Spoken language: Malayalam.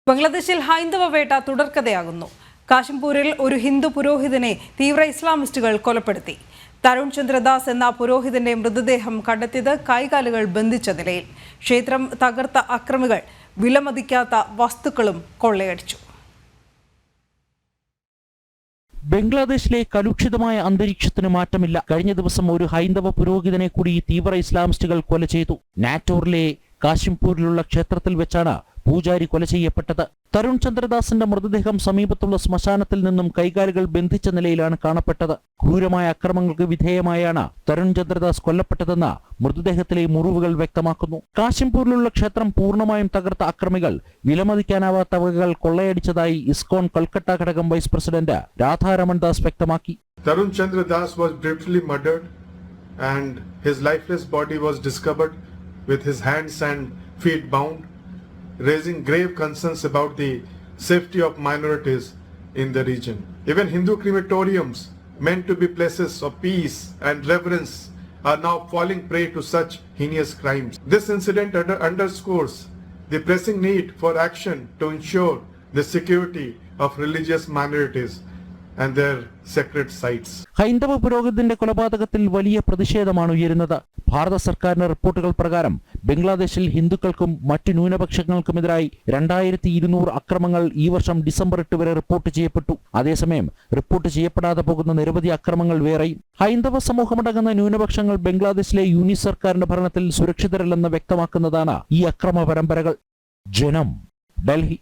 ബംഗ്ലാദേശിൽ ഹൈന്ദവ വേട്ട തുടർക്കഥയാകുന്നു. കാശിംപൂരിൽ ഒരു ഹിന്ദു പുരോഹിതനെ തീവ്ര ഇസ്ലാമിസ്റ്റുകൾ കൊലപ്പെടുത്തി. തരുൺ ചന്ദ്രദാസ് എന്ന പുരോഹിതന്റെ മൃതദേഹം കണ്ടെത്തിയത് കൈകാലുകൾ ബന്ധിച്ച നിലയിൽ. ക്ഷേത്രം തകർത്ത അക്രമികൾ വിലമതിക്കാത്ത വസ്തുക്കളും കൊള്ളയടിച്ചു. ബംഗ്ലാദേശിലെ കലുഷിതമായ അന്തരീക്ഷത്തിന് മാറ്റമില്ല. കഴിഞ്ഞ ദിവസം ഒരു ഹൈന്ദവ പുരോഹിതനെ കൂടി തീവ്ര ഇസ്ലാമിസ്റ്റുകൾ കൊല ചെയ്തു. നാറ്റോറിലെ കാശിംപൂരിലുള്ള ക്ഷേത്രത്തിൽ വെച്ചാണ് പൂജാരി കൊല ചെയ്യപ്പെട്ടത്. തരുൺ ചന്ദ്രദാസിന്റെ മൃതദേഹം സമീപത്തുള്ള ശ്മശാനത്തിൽ നിന്നും കൈകാലുകൾ ബന്ധിച്ച നിലയിലാണ് കാണപ്പെട്ടത്. ക്രൂരമായ അക്രമങ്ങൾക്ക് വിധേയമായാണ് തരുൺ ചന്ദ്രദാസ് കൊല്ലപ്പെട്ടതെന്ന് മൃതദേഹത്തിലെ മുറിവുകൾ വ്യക്തമാക്കുന്നു. കാശിംപൂരിലുള്ള ക്ഷേത്രം പൂർണ്ണമായും തകർത്ത അക്രമികൾ വിലമതിക്കാനാവാത്ത വകകൾ കൊള്ളയടിച്ചതായി ഇസ്കോൺ കൊൽക്കത്ത ഘടകം വൈസ് പ്രസിഡന്റ് രാധാരമൺ ദാസ് വ്യക്തമാക്കി. Tarun Chandra Das was brutally murdered and his lifeless body was discovered with his hands and feet bound, raising grave concerns about the safety of minorities in the region. Even Hindu crematoriums, meant to be places of peace and reverence, are now falling prey to such heinous crimes. This incident underscores the pressing need for action to ensure the security of religious minorities and their sacred sites. ഹൈന്ദവ പുരോഹിതന്റെ കൊലപാതകത്തിൽ വലിയ പ്രതിഷേധമാണ് ഉയരുന്നത്. ഭാരത സർക്കാരിന്റെ റിപ്പോർട്ടുകൾ പ്രകാരം ബംഗ്ലാദേശിൽ ഹിന്ദുക്കൾക്കും മറ്റു ന്യൂനപക്ഷങ്ങൾക്കുമെതിരായി 2200 അക്രമങ്ങൾ ഈ വർഷം ഡിസംബർ 8 വരെ റിപ്പോർട്ട് ചെയ്യപ്പെട്ടു. അതേസമയം റിപ്പോർട്ട് ചെയ്യപ്പെടാതെ പോകുന്ന നിരവധി അക്രമങ്ങൾ വേറെയും. ഹൈന്ദവ സമൂഹമടങ്ങുന്ന ന്യൂനപക്ഷങ്ങൾ ബംഗ്ലാദേശിലെ യൂണിറ്റ് സർക്കാരിന്റെ ഭരണത്തിൽ സുരക്ഷിതരല്ലെന്ന് വ്യക്തമാക്കുന്നതാണ് ഈ അക്രമ പരമ്പരകൾ. ജനം, ഡൽഹി.